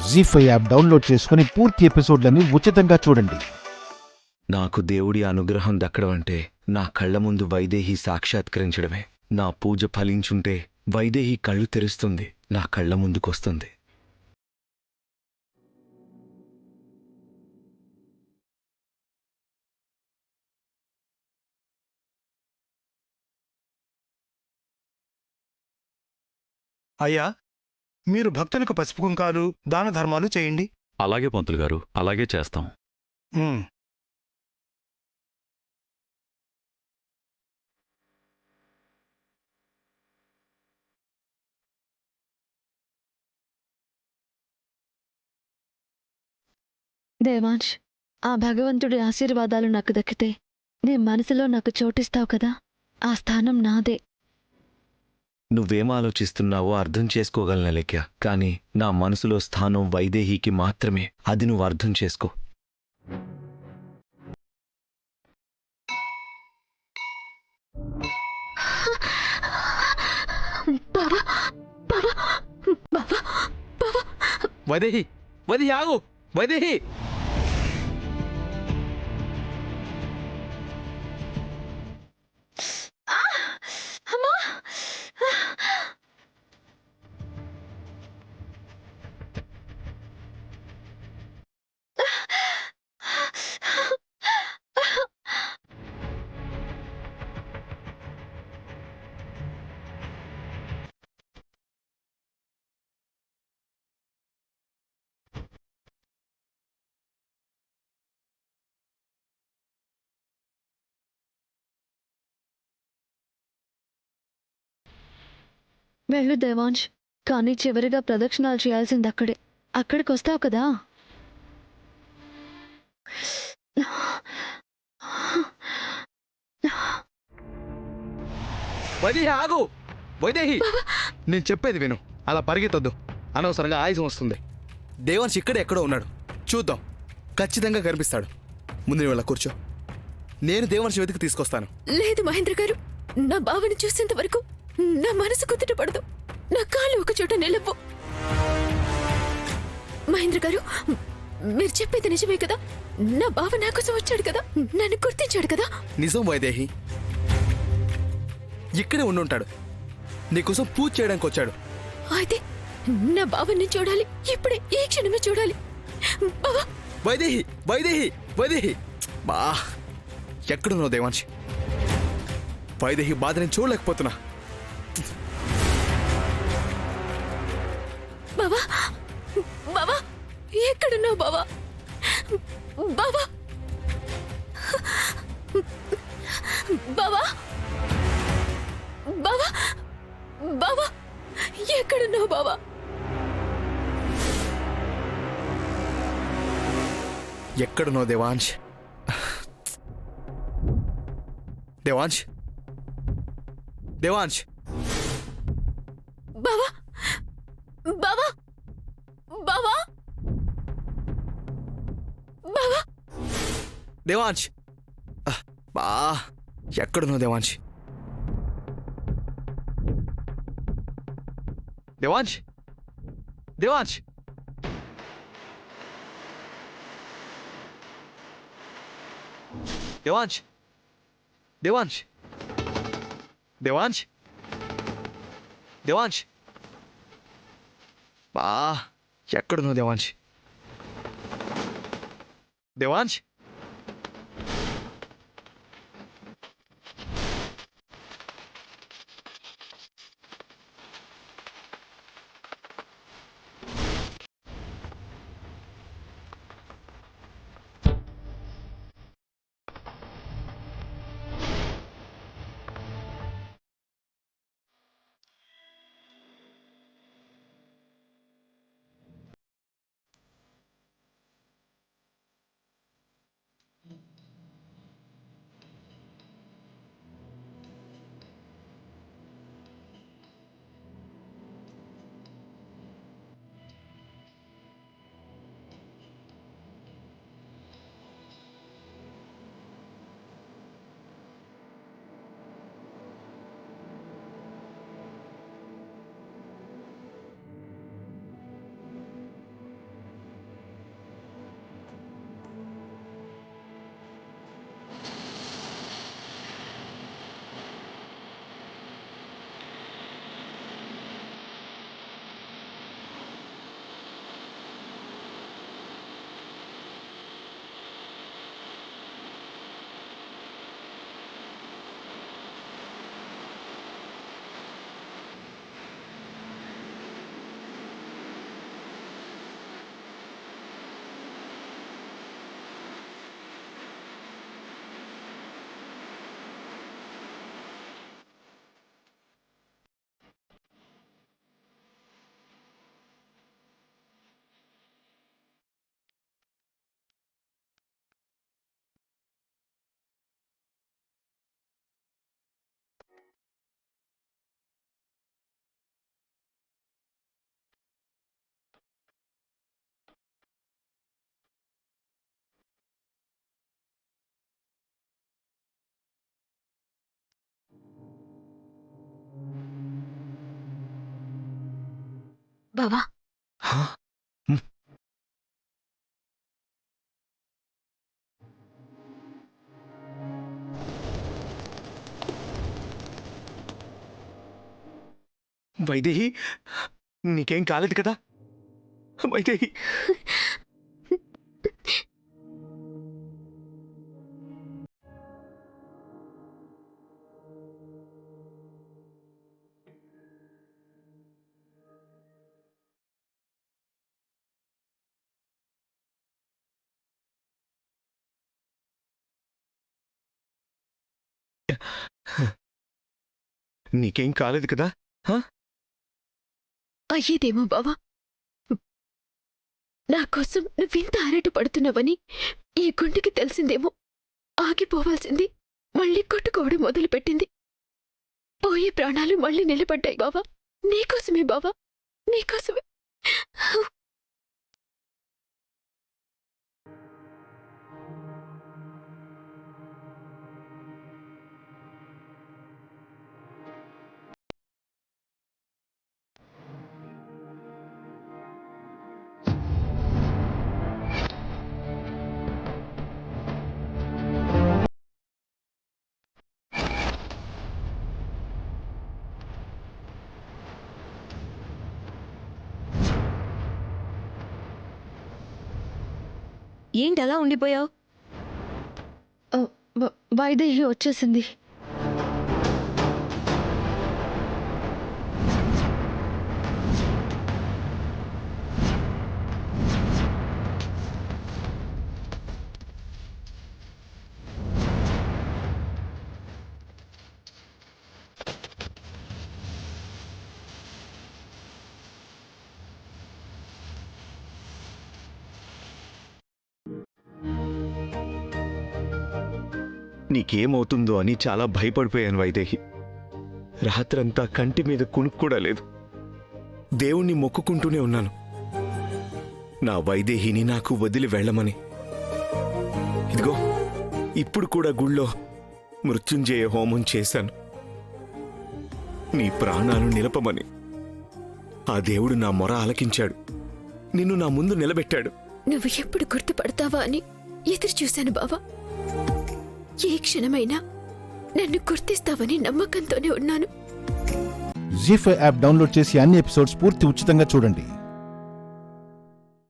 జీ5 app download చేసుకుని పూర్తి ఎపిసోడ్లని ఉచితంగా చూడండి. నాకు దేవుడి అనుగ్రహం దక్కడం అంటే నా కళ్ల ముందు వైదేహి సాక్షాత్కరించడమే. నా పూజ ఫలించుంటే వైదేహి కళ్ళు తెరుస్తుంది, నా కళ్ల ముందుకొస్తుంది. అయ్యా, మీరు భక్తులకు పసుపు కుంకాలు దాన ధర్మాలు చేయండి. అలాగే పంతులు గారు, అలాగే చేస్తాం. ఉమ్. దేవాంశ్, ఆ భగవంతుడి ఆశీర్వాదాలు నాకు దక్కితే నీ మనసులో నాకు చోటిస్తావు కదా, ఆ స్థానం నాదే. నువ్వేం ఆలోచిస్తున్నావో అర్థం చేసుకోగలన లెక్క, కాని నా మనసులో స్థానం వైదేహికి మాత్రమే. అది నువ్వు అర్థం చేసుకో. వైదేహి, వైదేహి ఆగు! వైదేహి! వెళ్ళు దేవాంశ్, కానీ చివరిగా ప్రదక్షిణాలు చేయాల్సింది అక్కడే. అక్కడికి వస్తావు కదా. వైదేహి ఆగు! వైదేహి, నేను చెప్పేది విను. అలా పరిగెత్తొద్దు, అనవసరంగా ఆయుసం వస్తుంది. దేవాంశ్ ఇక్కడే ఎక్కడో ఉన్నాడు, చూద్దాం. ఖచ్చితంగా కనిపిస్తాడు. ముందు నువ్వు ఇలా కూర్చో, నేను దేవాంశ్ వెతికి తీసుకొస్తాను. లేదు మహేంద్ర గారు, నా బావని చూసేంత వరకు నా మనసు కుదుట పడదు. నా కాళ్ళు ఒక చోట నిలవు. మహేంద్ర గారు, మీరు చెప్పేది నిజమే కదా? నా బావ నా కోసం వచ్చాడు కదా, నన్ను గుర్తించాడు కదా? నిజం వైదేహి, ఇక్కడే ఉండుంటాడు. నీకోసం పూజ చేయడానికి వచ్చాడు. అయితే నా బావని చూడాలి, ఇప్పుడే, ఈ క్షణమే చూడాలి. బావా! వైదేహి, వైదేహి, వైదేహి! బా, ఎక్కడున్నావు దేవాంశ్? వైదేహి బాధ నేను చూడలేకపోతున్నా. బావా! బావా! ఎక్కడున్నావు బావా? బావా! బావా! బావా! బావా! ఎక్కడున్నావు బావా? ఎక్కడున్నావు దేవాంశ్? దేవాంశ్, దేవాంశ్! బావా! బావా! బావా! బావా! దేవాంశ్! బా, ఎక్కడున్నావు దేవాంశ్? దేవాంశ్! దేవాంశ్! దేవాంశ్! దేవాంశ్! దేవాంశ్! దేవాంశ్! బా, ఎక్కడున్నావు దేవాంశ్? దేవాంశ్! బావా హా? హ్మ్. వైదేహి, నీకేం కాలేదు కదా? వైదేహి, నీకేం కాలేదు కదా? అయ్యేదేమో బావా. నా కోసం నువ్వింత ఆరాట పడుతున్నావని ఈ గుండెకి తెలిసిందేమో. ఆగిపోవాల్సింది మళ్ళీ కొట్టుకోవడం మొదలుపెట్టింది. పోయే ప్రాణాలు మళ్ళీ నిలబడ్డాయి బావా. నీకోసమే బావా, నీకోసమే. ఏంటలా ఉండిపోయావు? వైదేహి వచ్చేసింది. నీకేమవుతుందో అని చాలా భయపడిపోయాను వైదేహి. రాత్రంతా కంటి మీద కునుకు కూడా లేదు. దేవుణ్ణి మొక్కుకుంటూనే ఉన్నాను, నా వైదేహిని నాకు వదిలి వెళ్ళమని. ఇదిగో ఇప్పుడు కూడా గుళ్ళో మృత్యుంజయ హోమం చేశాను, నీ ప్రాణాలు నిలపమని. ఆ దేవుడు నా మొర ఆలకించాడు, నిన్ను నా ముందు నిలబెట్టాడు. నువ్వు ఎప్పుడు గుర్తుపడతావా అని ఎదురు చూశాను బావా. ఏ క్షణమైనా నన్ను గుర్తిస్తావని నమ్మకంతోనే ఉన్నాను. జీ5 యాప్ డౌన్లోడ్ చేసి అన్ని ఎపిసోడ్స్ పూర్తి ఉచితంగా చూడండి.